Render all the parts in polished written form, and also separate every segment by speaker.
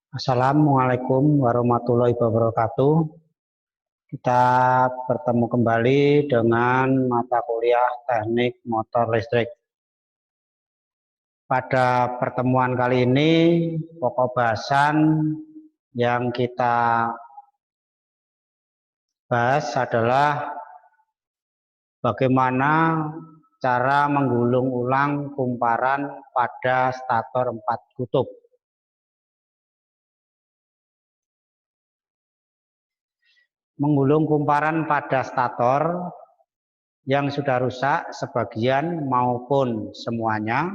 Speaker 1: Assalamualaikum warahmatullahi wabarakatuh. Kita bertemu kembali dengan mata kuliah Teknik Motor Listrik. Pada pertemuan kali ini, pokok bahasan yang kita bahas adalah bagaimana cara menggulung ulang kumparan pada stator 4 kutub. Menggulung kumparan pada stator yang sudah rusak sebagian maupun semuanya,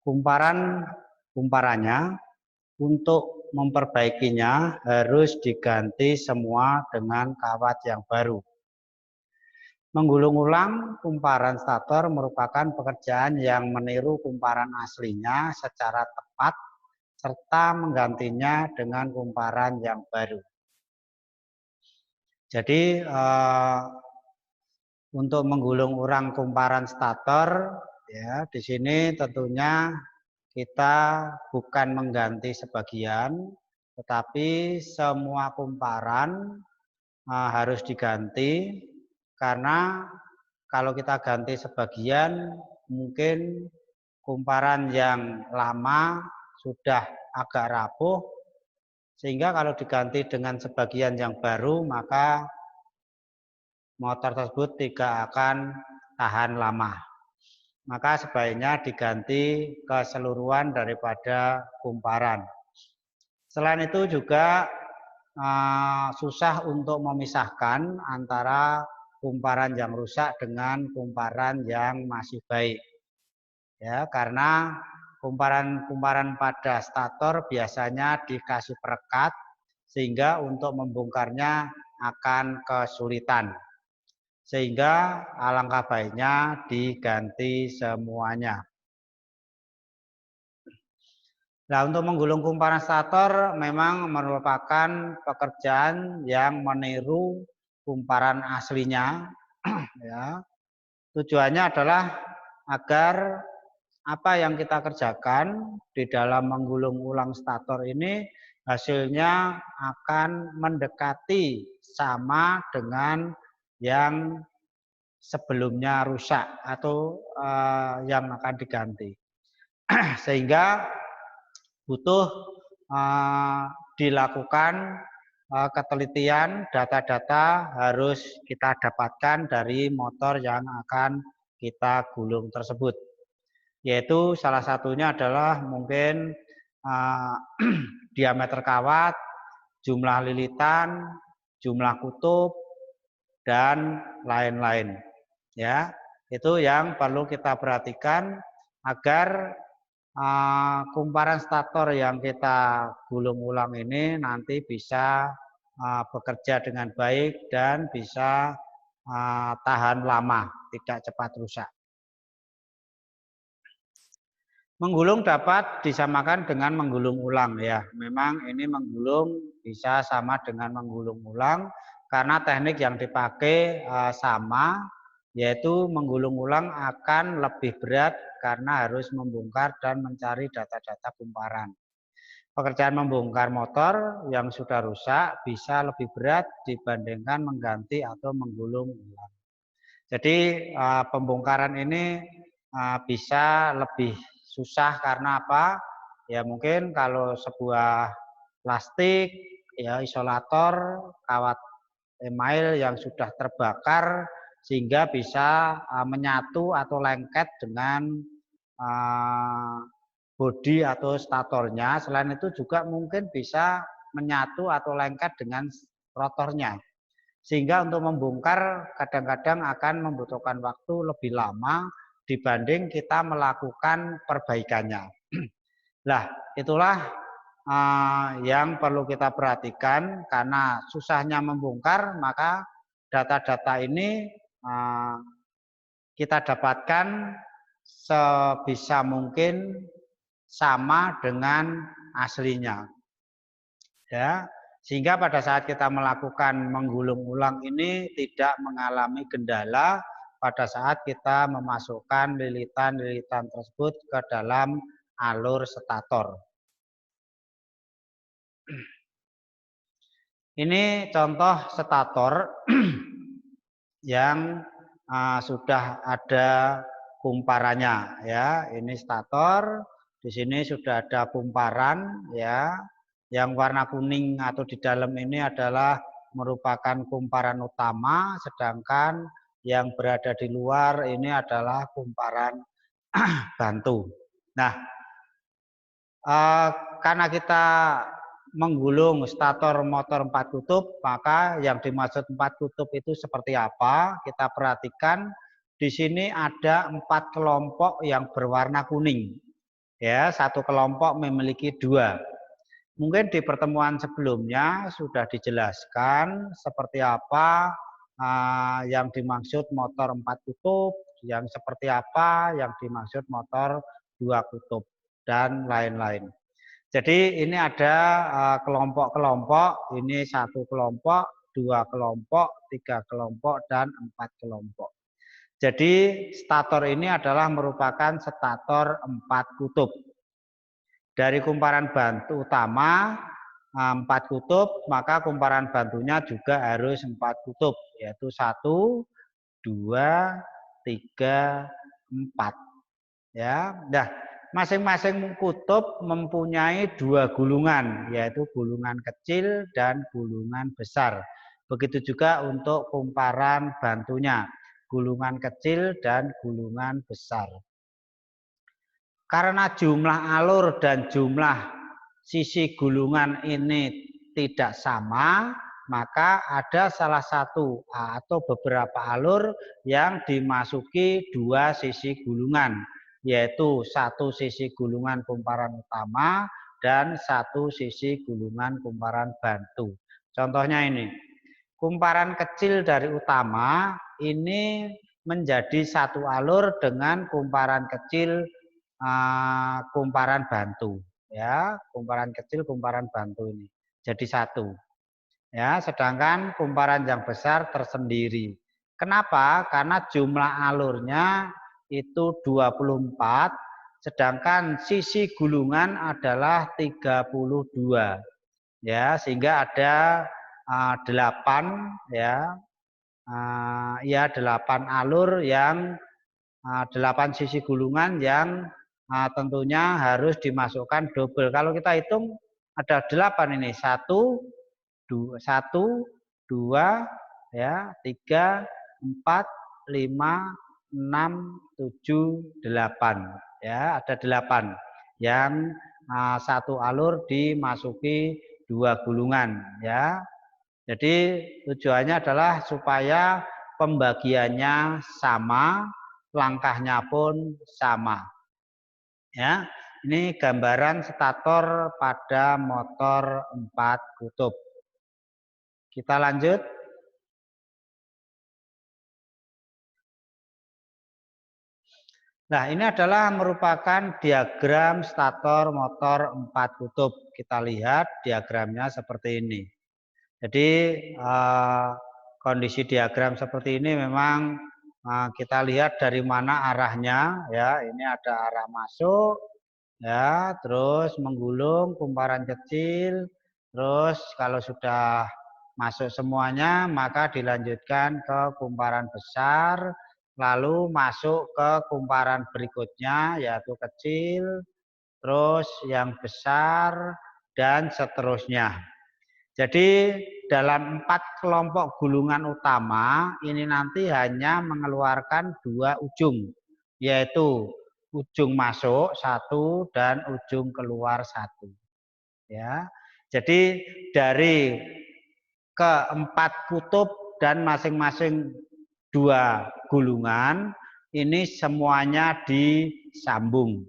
Speaker 1: kumparannya untuk memperbaikinya harus diganti semua dengan kawat yang baru. Menggulung ulang kumparan stator merupakan pekerjaan yang meniru kumparan aslinya secara tepat serta menggantinya dengan kumparan yang baru. Jadi untuk menggulung ulang kumparan stator, ya di sini tentunya kita bukan mengganti sebagian, tetapi semua kumparan harus diganti, karena kalau kita ganti sebagian mungkin kumparan yang lama sudah agak rapuh, sehingga kalau diganti dengan sebagian yang baru maka motor tersebut tidak akan tahan lama. Maka sebaiknya diganti keseluruhan daripada kumparan. Selain itu juga susah untuk memisahkan antara kumparan yang rusak dengan kumparan yang masih baik. Ya, karena kumparan-kumparan pada stator biasanya dikasih perekat sehingga untuk membongkarnya akan kesulitan. Sehingga alangkah baiknya diganti semuanya. Nah, untuk menggulung kumparan stator memang merupakan pekerjaan yang meniru kumparan aslinya. Ya. Tujuannya adalah agar apa yang kita kerjakan di dalam menggulung ulang stator ini hasilnya akan mendekati sama dengan yang sebelumnya rusak atau yang akan diganti. Sehingga butuh dilakukan ketelitian, data-data harus kita dapatkan dari motor yang akan kita gulung tersebut. Yaitu salah satunya adalah mungkin diameter kawat, jumlah lilitan, jumlah kutub, dan lain-lain. Ya, itu yang perlu kita perhatikan agar kumparan stator yang kita gulung ulang ini nanti bisa bekerja dengan baik dan bisa tahan lama, tidak cepat rusak. Menggulung dapat disamakan dengan menggulung ulang ya. Memang ini menggulung bisa sama dengan menggulung ulang karena teknik yang dipakai sama, yaitu menggulung ulang akan lebih berat karena harus membongkar dan mencari data-data kumparan. Pekerjaan membongkar motor yang sudah rusak bisa lebih berat dibandingkan mengganti atau menggulung ulang. Jadi pembongkaran ini bisa lebih susah karena apa? Ya mungkin kalau sebuah plastik, ya isolator, kawat email yang sudah terbakar sehingga bisa menyatu atau lengket dengan bodi atau statornya. Selain itu juga mungkin bisa menyatu atau lengket dengan rotornya. Sehingga untuk membongkar kadang-kadang akan membutuhkan waktu lebih lama dibanding kita melakukan perbaikannya. Nah, itulah yang perlu kita perhatikan karena susahnya membongkar, maka data-data ini kita dapatkan sebisa mungkin sama dengan aslinya. Ya, sehingga pada saat kita melakukan menggulung ulang ini tidak mengalami kendala pada saat kita memasukkan lilitan-lilitan tersebut ke dalam alur stator. Ini contoh stator yang sudah ada kumparannya ya. Ini stator, di sini sudah ada kumparan ya. Yang warna kuning atau di dalam ini adalah merupakan kumparan utama, sedangkan yang berada di luar ini adalah kumparan bantu. Nah, karena kita menggulung stator motor 4 kutub, maka yang dimaksud 4 kutub itu seperti apa? Kita perhatikan di sini ada 4 kelompok yang berwarna kuning. Ya, satu kelompok memiliki 2. Mungkin di pertemuan sebelumnya sudah dijelaskan seperti apa yang dimaksud motor 4 kutub, yang seperti apa yang dimaksud motor 2 kutub, dan lain-lain. Jadi ini ada kelompok-kelompok, ini 1 kelompok, 2 kelompok, 3 kelompok, dan 4 kelompok. Jadi stator ini adalah merupakan stator 4 kutub. Dari kumparan bantu utama 4 kutub, maka kumparan bantunya juga harus 4 kutub, yaitu 1, 2, 3, 4. Ya, nah, masing-masing kutub mempunyai 2 gulungan, yaitu gulungan kecil dan gulungan besar. Begitu juga untuk kumparan bantunya, gulungan kecil dan gulungan besar. Karena jumlah alur dan jumlah sisi gulungan ini tidak sama, maka ada salah satu atau beberapa alur yang dimasuki 2 sisi gulungan, yaitu 1 sisi gulungan kumparan utama dan 1 sisi gulungan kumparan bantu. Contohnya ini, kumparan kecil dari utama ini menjadi 1 alur dengan kumparan kecil kumparan bantu, ya, kumparan kecil kumparan bantu ini jadi 1. Ya, sedangkan kumparan yang besar tersendiri. Kenapa? Karena jumlah alurnya itu 24, sedangkan sisi gulungan adalah 32. Ya, sehingga ada 8 ya. 8 alur yang 8 sisi gulungan yang tentunya harus dimasukkan double. Kalau kita hitung ada 8 ini. 1, 2, 3, 4, 5, 6, 7, 8. Ya, ada 8 yang 1 alur dimasuki 2 gulungan ya. Jadi tujuannya adalah supaya pembagiannya sama, langkahnya pun sama. Ya, ini gambaran stator pada motor 4 kutub. Kita lanjut. Nah, ini adalah merupakan diagram stator motor 4 kutub. Kita lihat diagramnya seperti ini. Jadi kondisi diagram seperti ini memang kita lihat dari mana arahnya ya. Ini ada arah masuk ya, terus menggulung kumparan kecil, terus kalau sudah masuk semuanya maka dilanjutkan ke kumparan besar, lalu masuk ke kumparan berikutnya yaitu kecil, terus yang besar dan seterusnya. Jadi dalam 4 kelompok gulungan utama ini nanti hanya mengeluarkan 2 ujung, yaitu ujung masuk 1 dan ujung keluar 1. Ya. Jadi dari ke-4 kutub dan masing-masing 2 gulungan ini semuanya disambung.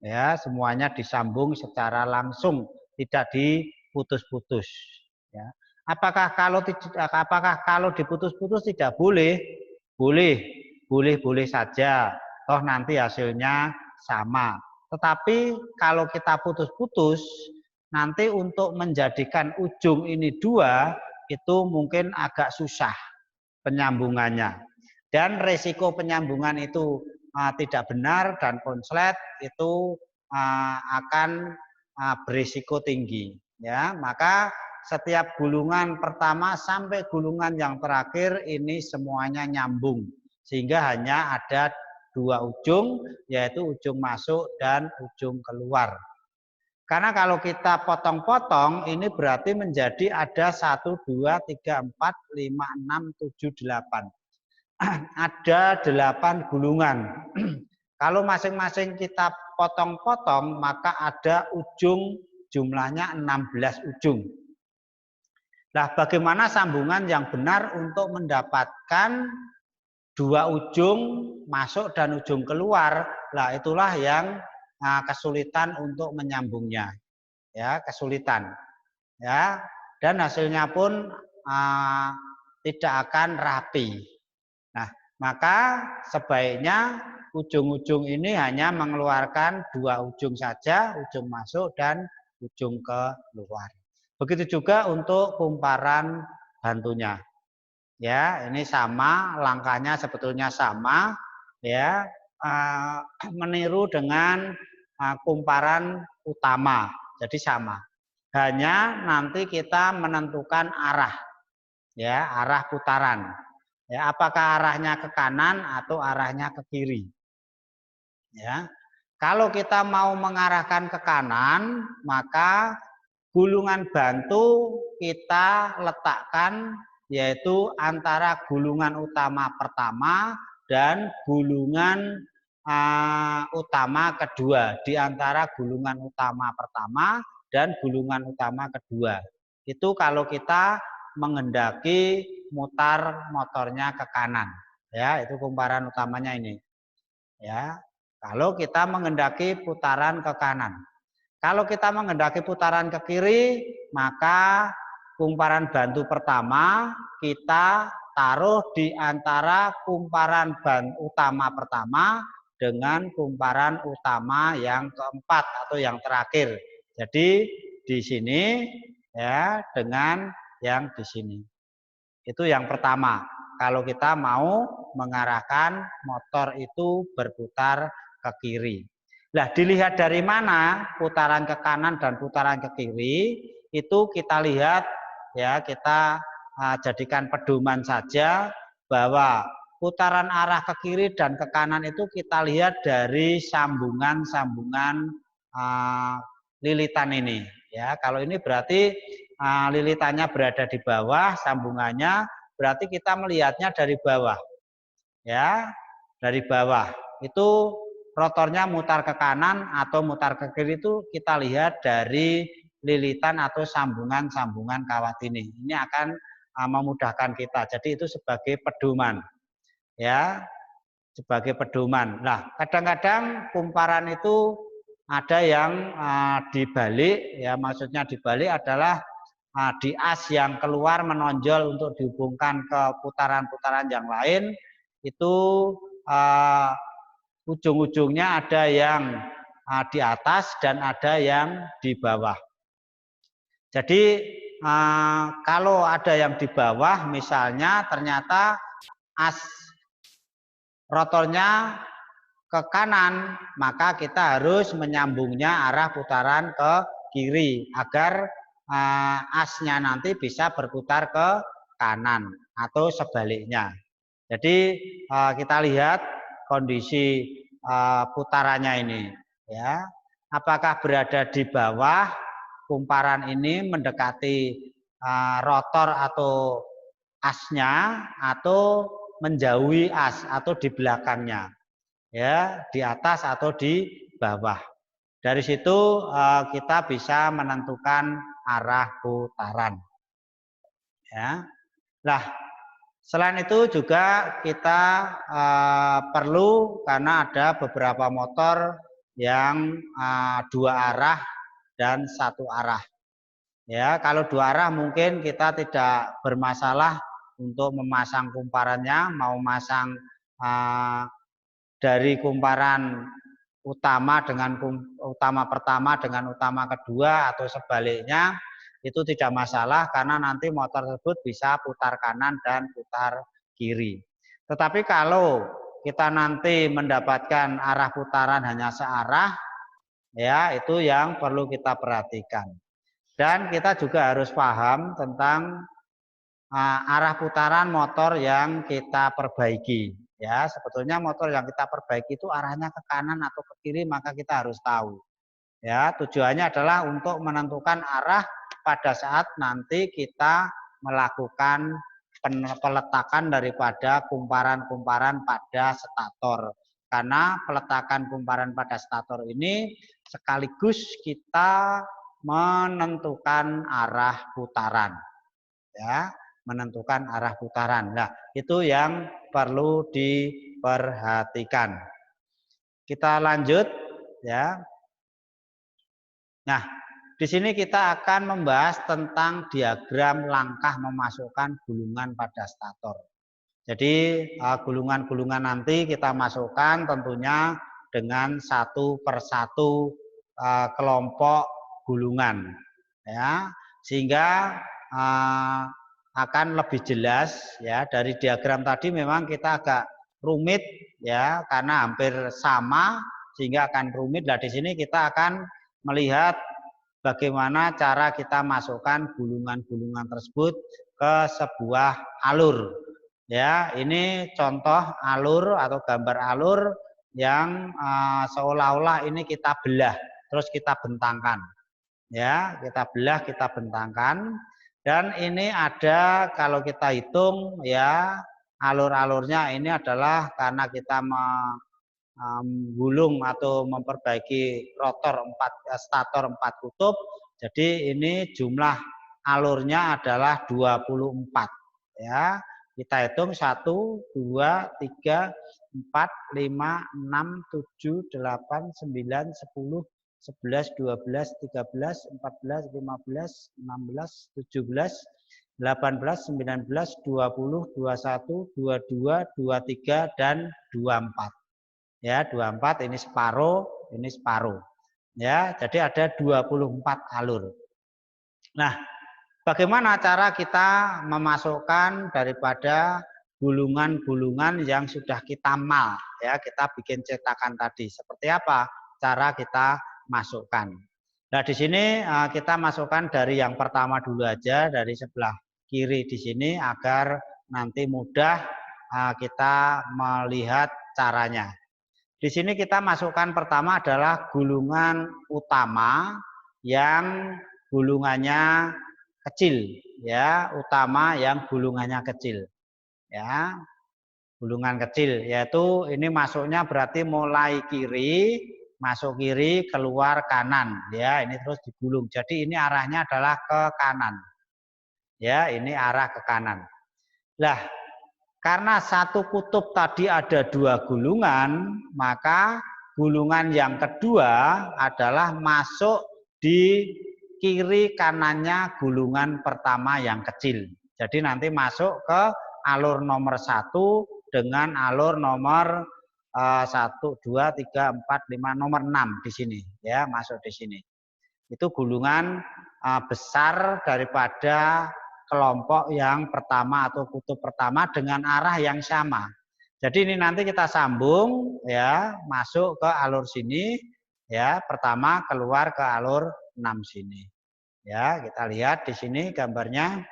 Speaker 1: Ya, semuanya disambung secara langsung, tidak diputus-putus. Ya. Apakah kalau diputus-putus tidak boleh? Boleh saja. Toh nanti hasilnya sama. Tetapi kalau kita putus-putus, nanti untuk menjadikan ujung ini 2 itu mungkin agak susah penyambungannya. Dan resiko penyambungan itu tidak benar dan konslet itu akan berisiko tinggi Ya, maka setiap gulungan pertama sampai gulungan yang terakhir ini semuanya nyambung. Sehingga hanya ada dua ujung, yaitu ujung masuk dan ujung keluar. Karena kalau kita potong-potong, ini berarti menjadi ada 1, 2, 3, 4, 5, 6, 7, 8. Ada 8 gulungan. Kalau masing-masing kita potong-potong, maka ada ujung jumlahnya 16 ujung. Nah, bagaimana sambungan yang benar untuk mendapatkan dua ujung masuk dan ujung keluar? Nah, itulah yang kesulitan untuk menyambungnya. Ya, kesulitan. Ya, dan hasilnya pun tidak akan rapi. Nah, maka sebaiknya ujung-ujung ini hanya mengeluarkan dua ujung saja, ujung masuk dan ujung keluar. Begitu juga untuk kumparan bantunya. Ya, ini sama, langkahnya sebetulnya sama, ya, meniru dengan kumparan utama. Jadi sama. Hanya nanti kita menentukan arah, ya, arah putaran. Ya, apakah arahnya ke kanan atau arahnya ke kiri? Ya. Kalau kita mau mengarahkan ke kanan, maka gulungan bantu kita letakkan yaitu antara gulungan utama pertama dan gulungan utama kedua, di antara gulungan utama pertama dan gulungan utama kedua. Itu kalau kita menghendaki mutar motornya ke kanan, ya, itu kumparan utamanya ini, ya. Kalau kita menghendaki putaran ke kanan, kalau kita menghendaki putaran ke kiri, maka kumparan bantu pertama kita taruh di antara kumparan utama pertama dengan kumparan utama yang keempat atau yang terakhir. Jadi di sini, ya, dengan yang di sini. Itu yang pertama. Kalau kita mau mengarahkan motor itu berputar ke kiri. Nah, dilihat dari mana putaran ke kanan dan putaran ke kiri, itu kita lihat, ya, kita jadikan pedoman saja bahwa putaran arah ke kiri dan ke kanan itu kita lihat dari sambungan-sambungan lilitan ini. Ya, kalau ini berarti lilitannya berada di bawah, sambungannya berarti kita melihatnya dari bawah. Ya, dari bawah. Itu rotornya mutar ke kanan atau mutar ke kiri itu kita lihat dari lilitan atau sambungan-sambungan kawat ini. Ini akan memudahkan kita. Jadi itu sebagai pedoman. Ya, sebagai pedoman. Nah, kadang-kadang kumparan itu ada yang dibalik, ya, maksudnya dibalik adalah di as yang keluar menonjol untuk dihubungkan ke putaran-putaran yang lain, itu ujung-ujungnya ada yang di atas dan ada yang di bawah. Jadi kalau ada yang di bawah, misalnya ternyata as rotornya ke kanan, maka kita harus menyambungnya arah putaran ke kiri agar asnya nanti bisa berputar ke kanan atau sebaliknya. Jadi kita lihat kondisi putarannya ini, ya. Apakah berada di bawah kumparan ini mendekati rotor atau asnya atau menjauhi as atau di belakangnya, ya, di atas atau di bawah. Dari situ kita bisa menentukan arah putaran. Ya. Nah, selain itu juga kita perlu, karena ada beberapa motor yang dua arah dan satu arah. Ya, kalau dua arah mungkin kita tidak bermasalah untuk memasang kumparannya, mau masang dari kumparan utama dengan utama pertama dengan utama kedua atau sebaliknya, itu tidak masalah karena nanti motor tersebut bisa putar kanan dan putar kiri. Tetapi kalau kita nanti mendapatkan arah putaran hanya searah, ya, itu yang perlu kita perhatikan. Dan kita juga harus paham tentang arah putaran motor yang kita perbaiki. Ya, sebetulnya motor yang kita perbaiki itu arahnya ke kanan atau ke kiri, maka kita harus tahu. Ya, tujuannya adalah untuk menentukan arah pada saat nanti kita melakukan peletakan daripada kumparan-kumparan pada stator. Karena peletakan kumparan pada stator ini sekaligus kita menentukan arah putaran. Ya, menentukan arah putaran. Nah, itu yang perlu diperhatikan. Kita lanjut ya. Nah, di sini kita akan membahas tentang diagram langkah memasukkan gulungan pada stator. Jadi gulungan-gulungan nanti kita masukkan tentunya dengan satu persatu kelompok gulungan, ya, sehingga akan lebih jelas ya. Dari diagram tadi memang kita agak rumit ya, karena hampir sama sehingga akan rumit. Nah, di sini kita akan melihat bagaimana cara kita masukkan gulungan-gulungan tersebut ke sebuah alur. Ya, ini contoh alur atau gambar alur yang seolah-olah ini kita belah, terus kita bentangkan. Ya, kita belah, kita bentangkan. Dan ini ada, kalau kita hitung ya, alur-alurnya ini adalah karena kita menggulung atau memperbaiki rotor stator 4 kutub. Jadi ini jumlah alurnya adalah 24 ya. Kita hitung 1 2 3 4 5 6 7 8 9 10 11 12 13 14 15 16 17 18 19 20 21 22 23 dan 24. Ya, 24 ini separuh, ini separuh. Ya, jadi ada 24 alur. Nah, bagaimana cara kita memasukkan daripada gulungan-gulungan yang sudah kita mal, ya, kita bikin cetakan tadi. Seperti apa cara kita masukkan? Nah, di sini kita masukkan dari yang pertama dulu aja, dari sebelah kiri di sini agar nanti mudah kita melihat caranya. Di sini kita masukkan pertama adalah gulungan utama yang gulungannya kecil, ya, utama yang gulungannya kecil, ya, gulungan kecil, yaitu ini masuknya berarti mulai kiri, masuk kiri, keluar kanan, ya, ini terus digulung. Jadi ini arahnya adalah ke kanan, ya, ini arah ke kanan. Lah, karena satu kutub tadi ada 2 gulungan, maka gulungan yang kedua adalah masuk di kiri kanannya gulungan pertama yang kecil. Jadi nanti masuk ke alur nomor 1 dengan alur nomor 1, 2, 3, 4, 5, nomor 6 di sini, ya, masuk di sini. Itu gulungan besar daripada kelompok yang pertama atau kutub pertama dengan arah yang sama. Jadi ini nanti kita sambung ya, masuk ke alur sini ya, pertama keluar ke alur 6 sini. Ya, kita lihat di sini gambarnya.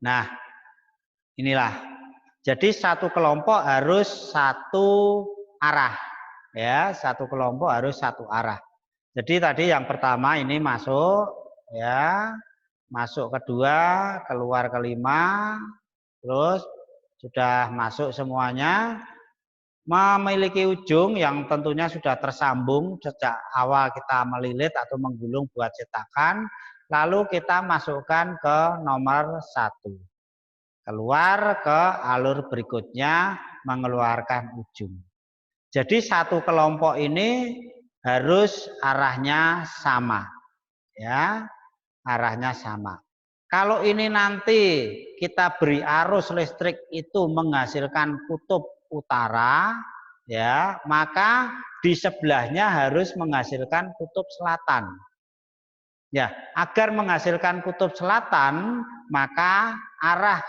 Speaker 1: Nah, inilah. Jadi satu kelompok harus satu arah. Ya, satu kelompok harus satu arah. Jadi tadi yang pertama ini masuk ya, masuk kedua, keluar kelima, terus sudah masuk semuanya, memiliki ujung yang tentunya sudah tersambung sejak awal kita melilit atau menggulung buat cetakan, lalu kita masukkan ke nomor 1. Keluar ke alur berikutnya, mengeluarkan ujung. Jadi satu kelompok ini harus arahnya sama. Ya, arahnya sama. Kalau ini nanti kita beri arus listrik itu menghasilkan kutub utara, ya, maka di sebelahnya harus menghasilkan kutub selatan. Ya, agar menghasilkan kutub selatan, maka arah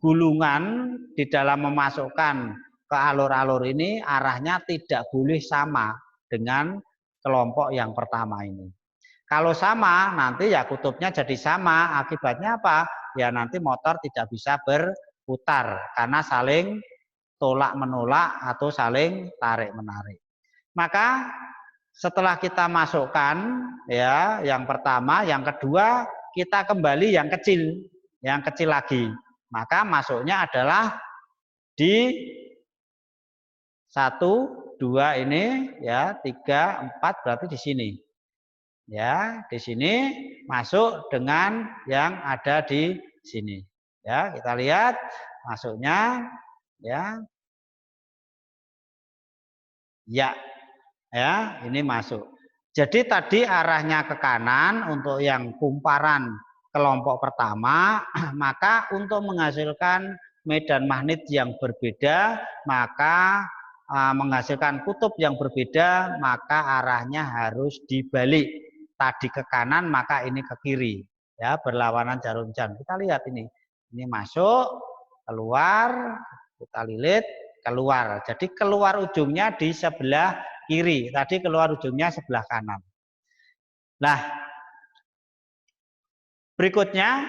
Speaker 1: gulungan di dalam memasukkan ke alur-alur ini arahnya tidak boleh sama dengan kelompok yang pertama ini. Kalau sama, nanti ya kutubnya jadi sama. Akibatnya apa? Ya nanti motor tidak bisa berputar karena saling tolak menolak atau saling tarik menarik. Maka setelah kita masukkan ya yang pertama, yang kedua kita kembali yang kecil lagi. Maka masuknya adalah di 1, 2 ini ya, 3, 4 berarti di sini. Ya, di sini masuk dengan yang ada di sini. Ya, kita lihat masuknya ya. Ya. Ya, ini masuk. Jadi tadi arahnya ke kanan untuk yang kumparan kelompok pertama, maka untuk menghasilkan medan magnet yang berbeda, maka menghasilkan kutub yang berbeda, maka arahnya harus dibalik. Tadi ke kanan, maka ini ke kiri. Ya, berlawanan jarum jam. Kita lihat ini. Ini masuk, keluar, kita lilit, keluar. Jadi keluar ujungnya di sebelah kiri. Tadi keluar ujungnya sebelah kanan. Nah, berikutnya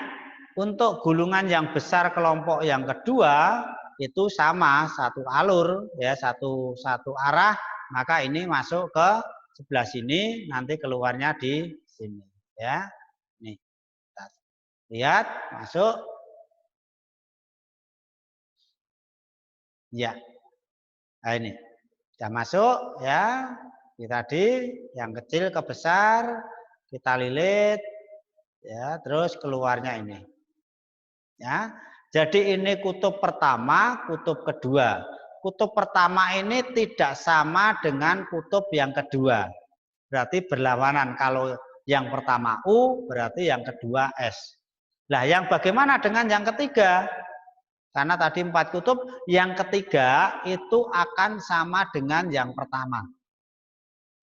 Speaker 1: untuk gulungan yang besar kelompok yang kedua itu sama satu alur ya, satu arah, maka ini masuk ke sebelah sini, nanti keluarnya di sini ya. Nih. Lihat, masuk. Ya. Nah, ini. Sudah masuk ya. Tadi yang kecil ke besar kita lilit ya, terus keluarnya ini. Ya. Jadi ini kutub pertama, kutub kedua. Kutub pertama ini tidak sama dengan kutub yang kedua. Berarti berlawanan. Kalau yang pertama U, berarti yang kedua S. Nah, yang bagaimana dengan yang ketiga? Karena tadi 4 kutub, yang ketiga itu akan sama dengan yang pertama.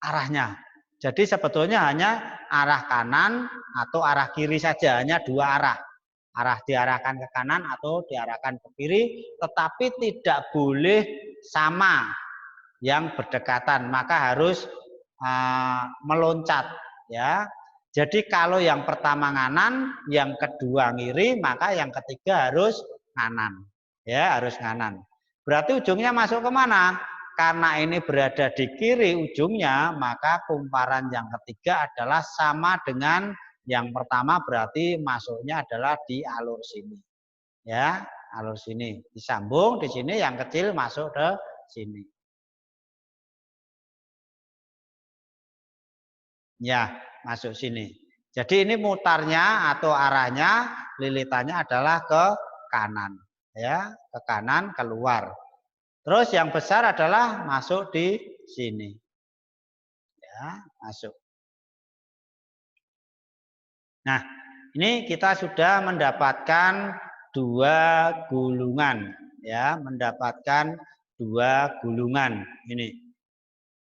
Speaker 1: Arahnya. Jadi sebetulnya hanya arah kanan atau arah kiri saja, hanya 2 arah. Arah diarahkan ke kanan atau diarahkan ke kiri, tetapi tidak boleh sama yang berdekatan, maka harus meloncat ya. Jadi kalau yang pertama kanan, yang kedua ngiri, maka yang ketiga harus kanan. Ya, harus kanan. Berarti ujungnya masuk ke mana? Karena ini berada di kiri ujungnya, maka kumparan yang ketiga adalah sama dengan yang pertama, berarti masuknya adalah di alur sini. Ya, alur sini. Disambung di sini, yang kecil masuk ke sini. Ya, masuk sini. Jadi ini mutarnya atau arahnya lilitannya adalah ke kanan. Ya, ke kanan keluar. Terus yang besar adalah masuk di sini. Ya, masuk. Nah, ini kita sudah mendapatkan 2 gulungan, ya, mendapatkan 2 gulungan ini.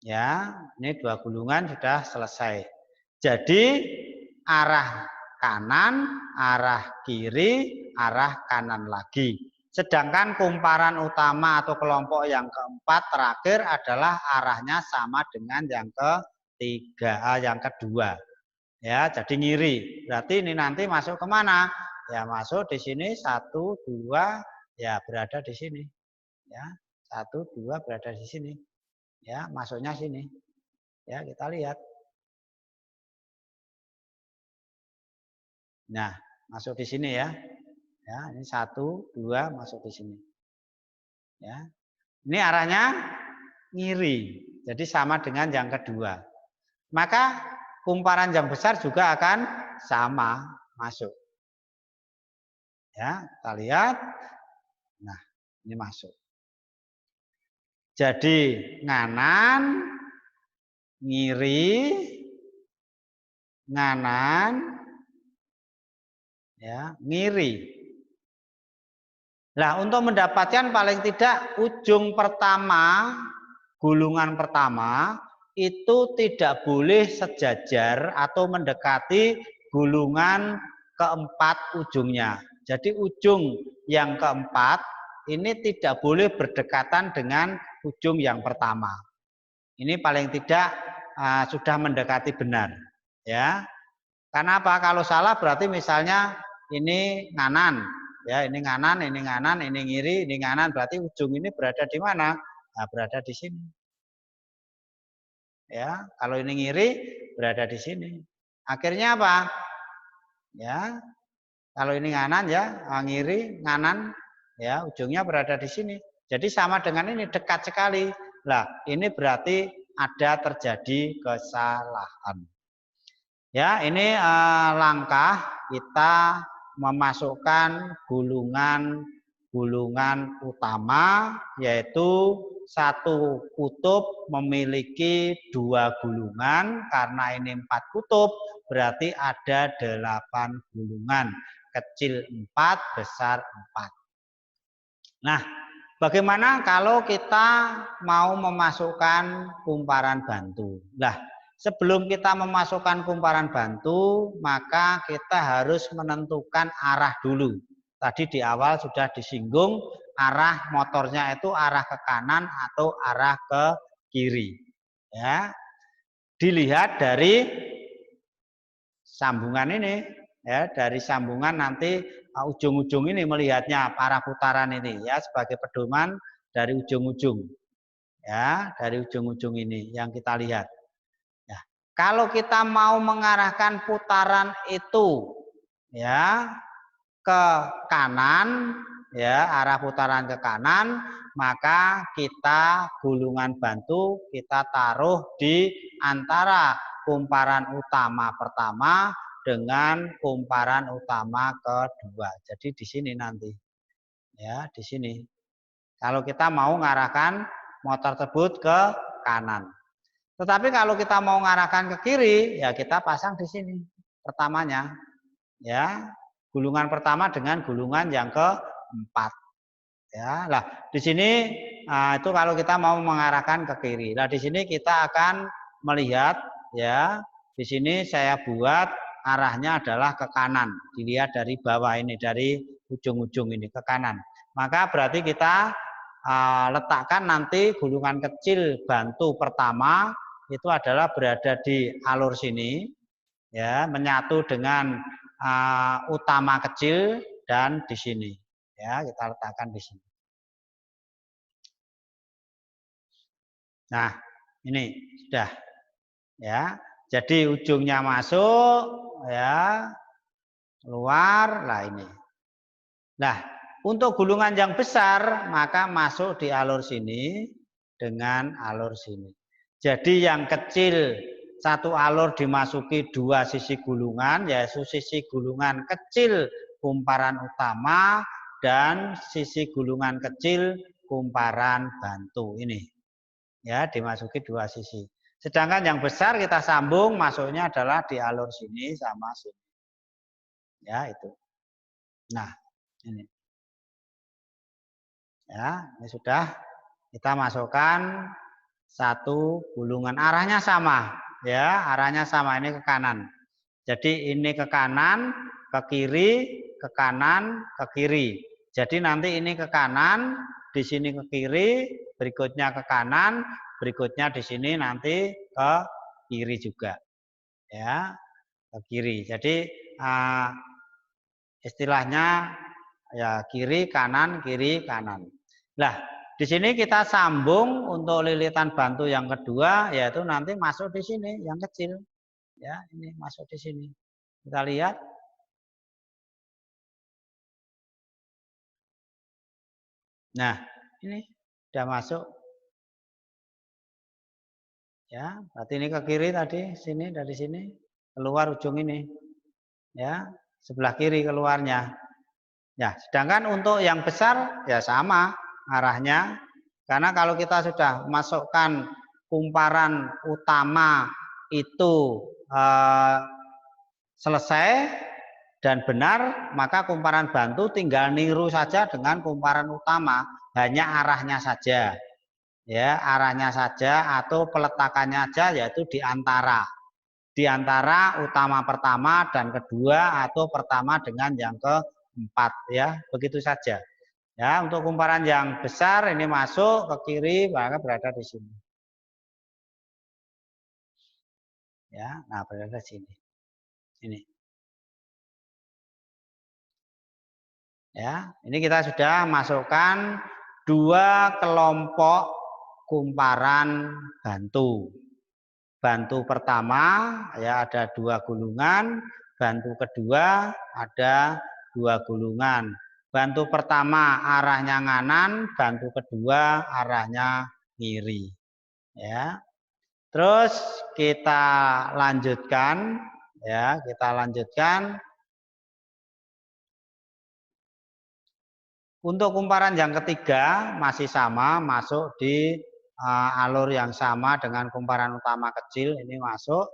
Speaker 1: Ya, ini 2 gulungan sudah selesai. Jadi arah kanan, arah kiri, arah kanan lagi. Sedangkan kumparan utama atau kelompok yang keempat terakhir adalah arahnya sama dengan yang ketiga, yang kedua. Ya, jadi ngiri. Berarti ini nanti masuk kemana? Ya, masuk di sini 1, 2, ya berada di sini. Ya, 1, 2 berada di sini. Ya, masuknya sini. Ya, kita lihat. Nah, masuk di sini ya. Ya, ini 1, 2 masuk di sini. Ya. Ini arahnya ngiri. Jadi sama dengan yang kedua. Maka kumparan yang besar juga akan sama masuk. Ya, kita lihat. Nah, ini masuk. Jadi nganan, ngiri, nganan, ya, ngiri. Nah, untuk mendapatkan paling tidak ujung pertama, gulungan pertama, itu tidak boleh sejajar atau mendekati gulungan keempat ujungnya. Jadi ujung yang keempat ini tidak boleh berdekatan dengan ujung yang pertama. Ini paling tidak sudah mendekati benar. Ya, Karena apa? Kalau salah berarti misalnya ini nganan, ya ini nganan, ini ngiri, ini nganan, berarti ujung ini berada di mana? Nah, berada di sini. Ya, kalau ini ngiri berada di sini. Akhirnya apa? Ya, kalau ini nganan ya, ngiri, nganan, ya ujungnya berada di sini. Jadi sama dengan ini dekat sekali. Lah, ini berarti ada terjadi kesalahan. Ya, ini langkah kita memasukkan gulungan utama, yaitu satu kutub memiliki dua gulungan. Karena ini 4 kutub, berarti ada 8 gulungan. Kecil 4, besar 4. Nah, bagaimana kalau kita mau memasukkan kumparan bantu? Nah, sebelum kita memasukkan kumparan bantu, maka kita harus menentukan arah dulu. Tadi di awal sudah disinggung, arah motornya itu arah ke kanan atau arah ke kiri. Ya, dilihat dari sambungan ini, ya dari sambungan nanti ujung-ujung ini melihatnya para putaran ini, ya sebagai pedoman dari ujung-ujung, ya dari ujung-ujung ini yang kita lihat. Kalau kita mau mengarahkan putaran itu ya ke kanan, ya arah putaran ke kanan, maka kita gulungan bantu kita taruh di antara kumparan utama pertama dengan kumparan utama kedua. Jadi di sini nanti. Ya, di sini. Kalau kita mau mengarahkan motor tersebut ke kanan. Tetapi kalau kita mau mengarahkan ke kiri, ya kita pasang di sini pertamanya. Ya, gulungan pertama dengan gulungan yang keempat. Ya, lah di sini itu kalau kita mau mengarahkan ke kiri. Nah, di sini kita akan melihat ya, di sini saya buat arahnya adalah ke kanan. Dilihat dari bawah ini, dari ujung-ujung ini ke kanan. Maka berarti kita letakkan nanti gulungan kecil bantu pertama itu adalah berada di alur sini, ya menyatu dengan utama kecil dan di sini, ya kita letakkan di sini. Nah ini sudah, ya jadi ujungnya masuk, ya keluar, lah ini. Nah untuk gulungan yang besar maka masuk di alur sini dengan alur sini. Jadi yang kecil satu alur dimasuki dua sisi gulungan, yaitu sisi gulungan kecil kumparan utama dan sisi gulungan kecil kumparan bantu ini. Ya, dimasuki dua sisi. Sedangkan yang besar kita sambung masuknya adalah di alur sini sama sini. Ya, itu. Nah, ini. Ya, ini sudah kita masukkan satu gulungan, arahnya sama, ya arahnya sama, ini ke kanan. Jadi ini ke kanan, ke kiri, ke kanan, ke kiri. Jadi nanti ini ke kanan, di sini ke kiri, berikutnya ke kanan, berikutnya di sini nanti ke kiri juga, ya ke kiri. Jadi istilahnya ya kiri kanan kiri kanan. Nah, di sini kita sambung untuk lilitan bantu yang kedua, yaitu nanti masuk di sini yang kecil. Ya, ini masuk di sini. Kita lihat. Nah, ini sudah masuk. Ya, berarti ini ke kiri tadi, sini dari sini keluar ujung ini. Ya, sebelah kiri keluarnya. Ya, sedangkan untuk yang besar ya sama arahnya. Karena kalau kita sudah masukkan kumparan utama itu selesai dan benar, maka kumparan bantu tinggal niru saja dengan kumparan utama, hanya arahnya saja. Ya, arahnya saja atau peletakannya saja, yaitu di antara utama pertama dan kedua atau pertama dengan yang keempat, ya begitu saja. Ya, untuk kumparan yang besar ini masuk ke kiri maka berada di sini. Ya, nah berada di sini. Ini. Ya, ini kita sudah masukkan dua kelompok kumparan bantu. Bantu pertama ya ada dua gulungan, bantu kedua ada dua gulungan. Bantu pertama arahnya nganan, bantu kedua arahnya kiri. Ya. Terus kita lanjutkan ya, kita lanjutkan. Untuk kumparan yang ketiga masih sama, masuk di alur yang sama dengan kumparan utama kecil, ini masuk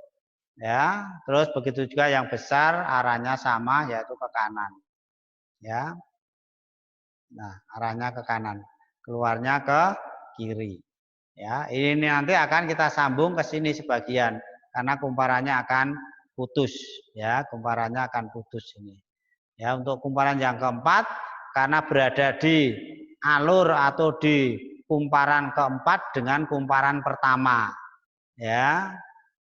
Speaker 1: ya. Terus begitu juga yang besar arahnya sama, yaitu ke kanan. Ya. Nah, arahnya ke kanan, keluarnya ke kiri. Ya, ini nanti akan kita sambung ke sini sebagian karena kumparannya akan putus ya, kumparannya akan putus ini. Ya, untuk kumparan yang keempat karena berada di alur atau di kumparan keempat dengan kumparan pertama. Ya.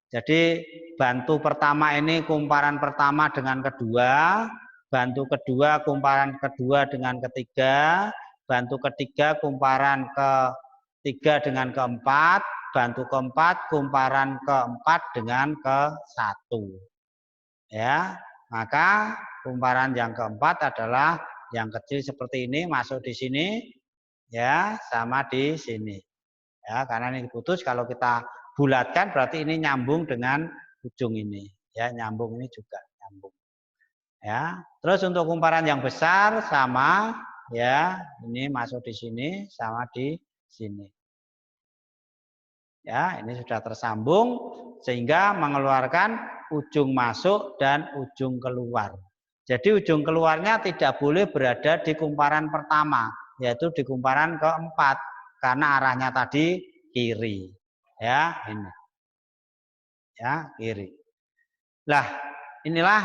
Speaker 1: Jadi bantu pertama ini kumparan pertama dengan kedua, bantu kedua kumparan kedua dengan ketiga, bantu ketiga kumparan ketiga dengan keempat, bantu keempat kumparan keempat dengan ke satu. Ya, maka kumparan yang keempat adalah yang kecil seperti ini masuk di sini, ya sama di sini. Ya, karena ini putus kalau kita bulatkan berarti ini nyambung dengan ujung ini. Ya, nyambung ini juga nyambung. Ya, terus untuk kumparan yang besar sama, ya ini masuk di sini sama di sini. Ya, ini sudah tersambung sehingga mengeluarkan ujung masuk dan ujung keluar. Jadi ujung keluarnya tidak boleh berada di kumparan pertama, yaitu di kumparan keempat karena arahnya tadi kiri. Ya, ini. Ya, kiri. Lah, inilah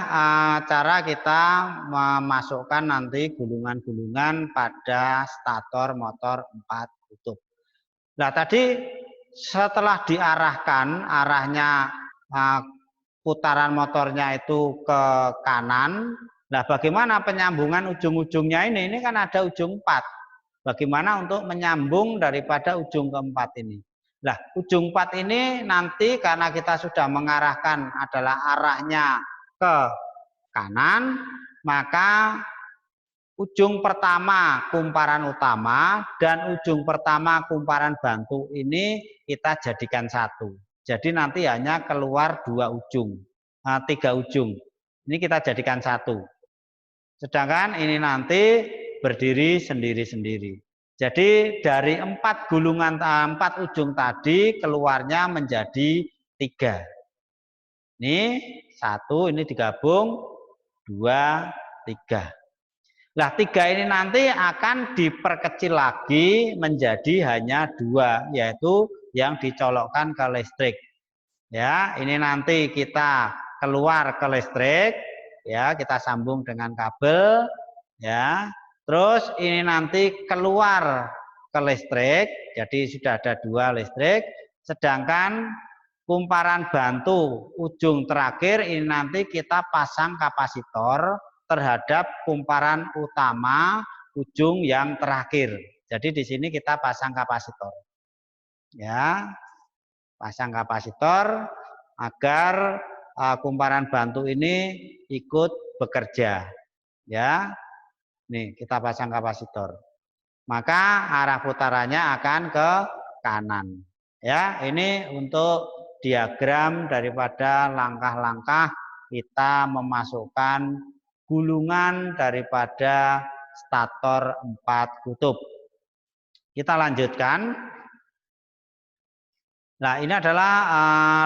Speaker 1: cara kita memasukkan nanti gulungan-gulungan pada stator motor 4 kutub. Nah, tadi setelah diarahkan arahnya putaran motornya itu ke kanan. Nah, bagaimana penyambungan ujung-ujungnya ini? Ini kan ada ujung 4. Bagaimana untuk menyambung daripada ujung keempat ini? Nah, ujung 4 ini nanti karena kita sudah mengarahkan adalah arahnya ke kanan, maka ujung pertama kumparan utama dan ujung pertama kumparan bantu ini kita jadikan satu. Jadi nanti hanya keluar 2 ujung, 3 ujung. Ini kita jadikan satu. Sedangkan ini nanti berdiri sendiri-sendiri. Jadi dari 4 gulungan 4 ujung tadi keluarnya menjadi 3. Ini 1, ini digabung 2, 3. Nah, 3 ini nanti akan diperkecil lagi menjadi hanya 2, yaitu yang dicolokkan ke listrik. Ya, ini nanti kita keluar ke listrik, ya, kita sambung dengan kabel, ya. Terus ini nanti keluar ke listrik, jadi sudah ada 2 listrik, sedangkan kumparan bantu ujung terakhir ini nanti kita pasang kapasitor terhadap kumparan utama ujung yang terakhir. Jadi di sini kita pasang kapasitor. Ya, pasang kapasitor agar kumparan bantu ini ikut bekerja. Ya, nih kita pasang kapasitor. Maka arah putarannya akan ke kanan. Ya, ini untuk diagram daripada langkah-langkah kita memasukkan gulungan daripada stator 4 kutub. Kita lanjutkan. Nah, ini adalah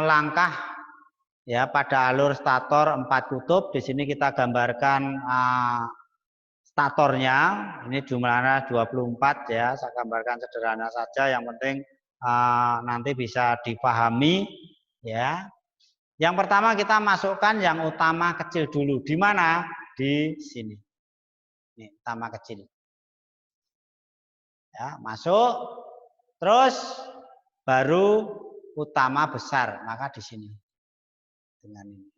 Speaker 1: langkah ya pada alur stator 4 kutub. Di sini kita gambarkan statornya. Ini jumlahnya 24 ya. Saya gambarkan sederhana saja, yang penting nanti bisa dipahami ya. Yang pertama kita masukkan yang utama kecil dulu. Di mana? Di sini. Ini utama kecil. Ya, masuk. Terus baru utama besar, maka di sini. Dengan ini.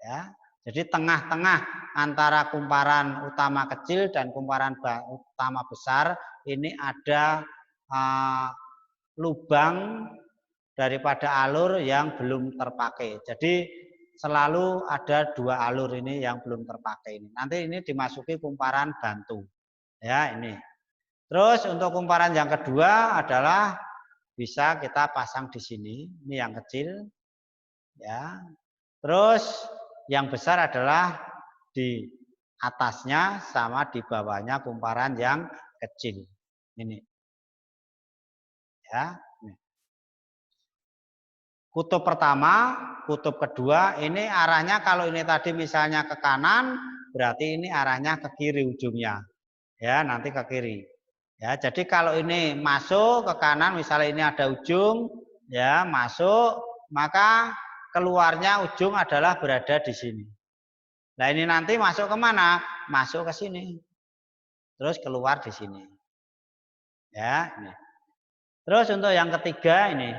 Speaker 1: Ya. Jadi tengah-tengah antara kumparan utama kecil dan kumparan utama besar ini ada lubang daripada alur yang belum terpakai. Jadi selalu ada dua alur ini yang belum terpakai ini. Nanti ini dimasuki kumparan bantu. Ya, ini. Terus untuk kumparan yang kedua adalah bisa kita pasang di sini. Ini yang kecil. Ya. Terus yang besar adalah di atasnya sama di bawahnya kumparan yang kecil. Ini. Ya. Kutub pertama, kutub kedua, ini arahnya kalau ini tadi misalnya ke kanan, berarti ini arahnya ke kiri ujungnya. Ya, nanti ke kiri. Ya, jadi kalau ini masuk ke kanan, misalnya ini ada ujung, ya, masuk, maka keluarnya ujung adalah berada di sini. Nah, ini nanti masuk ke mana? Masuk ke sini. Terus keluar di sini. Ya, ini. Terus untuk yang ketiga ini.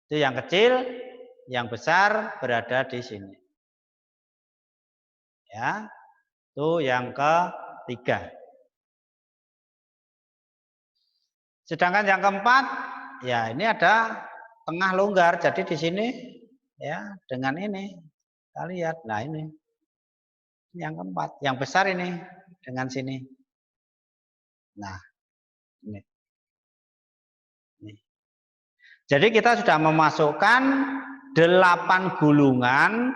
Speaker 1: Itu yang kecil, yang besar berada di sini. Ya. Itu yang ketiga. Sedangkan yang keempat, ya ini ada tengah longgar. Jadi di sini ya dengan ini. Kita lihat. Nah, ini yang keempat, yang besar ini dengan sini. Nah, ini. Jadi kita sudah memasukkan 8 gulungan,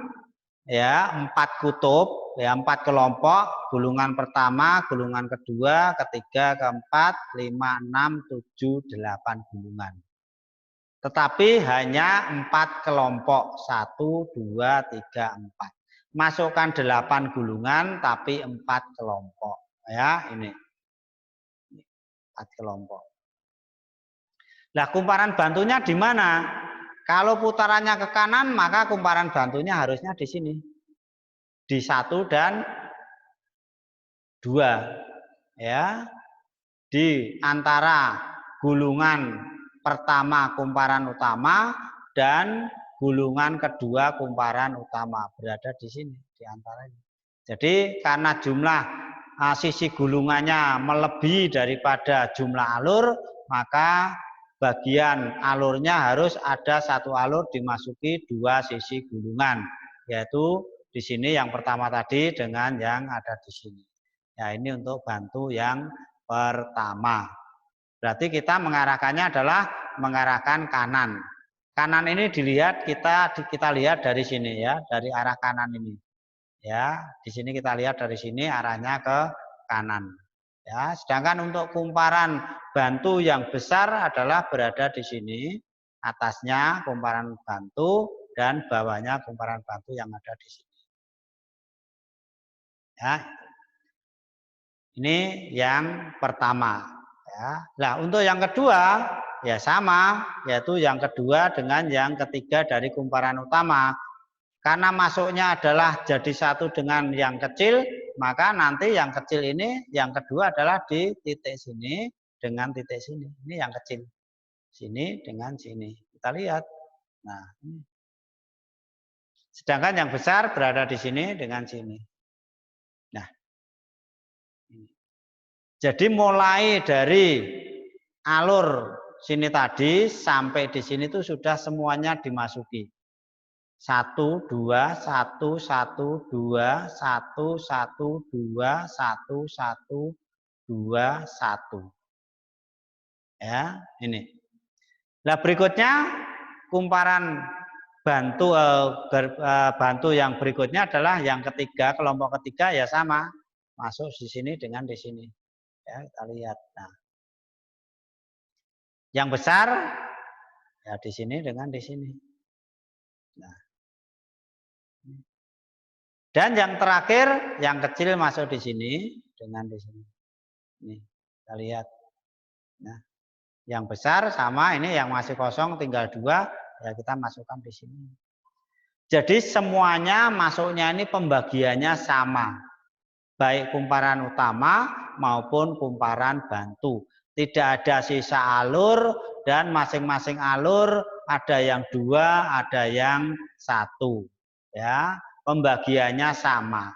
Speaker 1: ya 4 kutub, ya 4 kelompok, gulungan pertama, gulungan kedua, ketiga, keempat, 5, 6, 7, 8 gulungan. Tetapi hanya 4 kelompok, 1, 2, 3, 4. Masukkan 8 gulungan tapi 4 kelompok, ya ini 4 kelompok. Nah, kumparan bantunya di mana? Kalau putarannya ke kanan, maka kumparan bantunya harusnya di sini. Di 1 dan 2. Ya. Di antara gulungan pertama kumparan utama dan gulungan kedua kumparan utama berada di sini di antaranya. Jadi karena jumlah sisi gulungannya melebihi daripada jumlah alur, maka bagian alurnya harus ada satu alur dimasuki 2 sisi gulungan, yaitu di sini yang pertama tadi dengan yang ada di sini. Ya, ini untuk bantu yang pertama. Berarti kita mengarahkannya adalah mengarahkan kanan. Kanan ini dilihat kita lihat dari sini ya, dari arah kanan ini. Ya, di sini kita lihat dari sini arahnya ke kanan. Ya, sedangkan untuk kumparan bantu yang besar adalah berada di sini, atasnya kumparan bantu dan bawahnya kumparan bantu yang ada di sini. Ya. Ini yang pertama. Ya. Nah, untuk yang kedua ya sama, yaitu yang kedua dengan yang ketiga dari kumparan utama. Karena masuknya adalah jadi satu dengan yang kecil, maka nanti yang kecil ini, yang kedua adalah di titik sini dengan titik sini. Ini yang kecil. Sini dengan sini. Kita lihat. Nah, ini. Sedangkan yang besar berada di sini dengan sini. Nah, ini. Jadi mulai dari alur sini tadi sampai di sini itu sudah semuanya dimasuki. 1, 2, 1, 1, 2, 1, 1, 2, 1, 1, 2, 1. Ya, ini. Nah, berikutnya kumparan bantu yang berikutnya adalah yang ketiga, kelompok ketiga ya sama. Masuk di sini dengan di sini. Ya, kita lihat. Nah. Yang besar ya di sini dengan di sini. Nah. Dan yang terakhir, yang kecil masuk di sini dengan di sini. Ini kita lihat. Nah, yang besar sama ini yang masih kosong tinggal 2 ya kita masukkan di sini. Jadi semuanya masuknya ini pembagiannya sama. Baik kumparan utama maupun kumparan bantu. Tidak ada sisa alur dan masing-masing alur ada yang 2, ada yang 1. Ya, pembagiannya sama.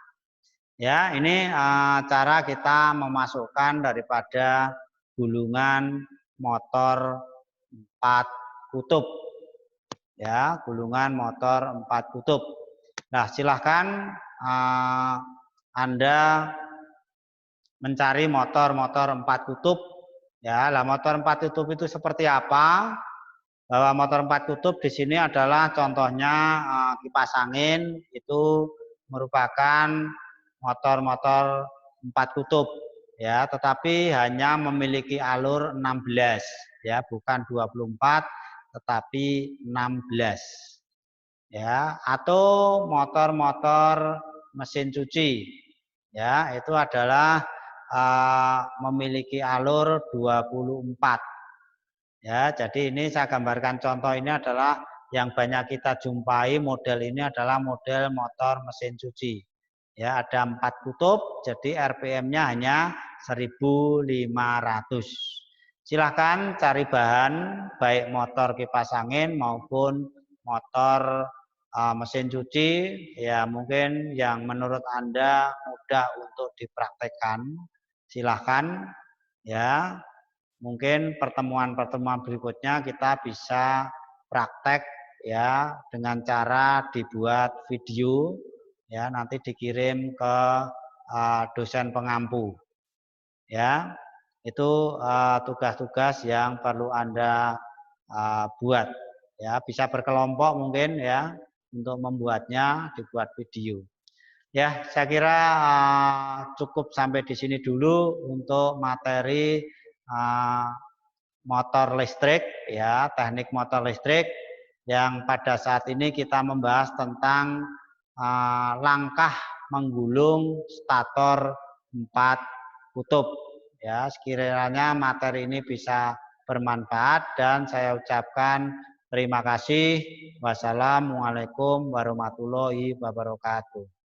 Speaker 1: Ya, ini cara kita memasukkan daripada gulungan motor 4 kutub. Ya, gulungan motor 4 kutub. Nah, silahkan Anda mencari motor-motor 4 kutub. Ya, lah motor 4 kutub itu seperti apa? Bahwa motor 4 kutub di sini adalah contohnya kipas angin itu merupakan motor-motor 4 kutub ya, tetapi hanya memiliki alur 16 ya, bukan 24 tetapi 16 ya, atau motor-motor mesin cuci ya, itu adalah memiliki alur 24 ya. Jadi ini saya gambarkan contoh ini adalah yang banyak kita jumpai, model ini adalah model motor mesin cuci ya, ada 4 kutub, jadi RPM-nya hanya 1500. Silahkan cari bahan baik motor kipas angin maupun motor mesin cuci ya, mungkin yang menurut Anda mudah untuk dipraktekkan silahkan ya. Mungkin pertemuan-pertemuan berikutnya kita bisa praktek ya dengan cara dibuat video ya, nanti dikirim ke dosen pengampu ya. Itu tugas-tugas yang perlu Anda buat ya, bisa berkelompok mungkin ya untuk membuatnya, dibuat video. Ya, saya kira cukup sampai di sini dulu untuk materi motor listrik ya, teknik motor listrik yang pada saat ini kita membahas tentang langkah menggulung stator 4 kutub ya. Sekiranya materi ini bisa bermanfaat dan saya ucapkan terima kasih. Wassalamualaikum warahmatullahi wabarakatuh.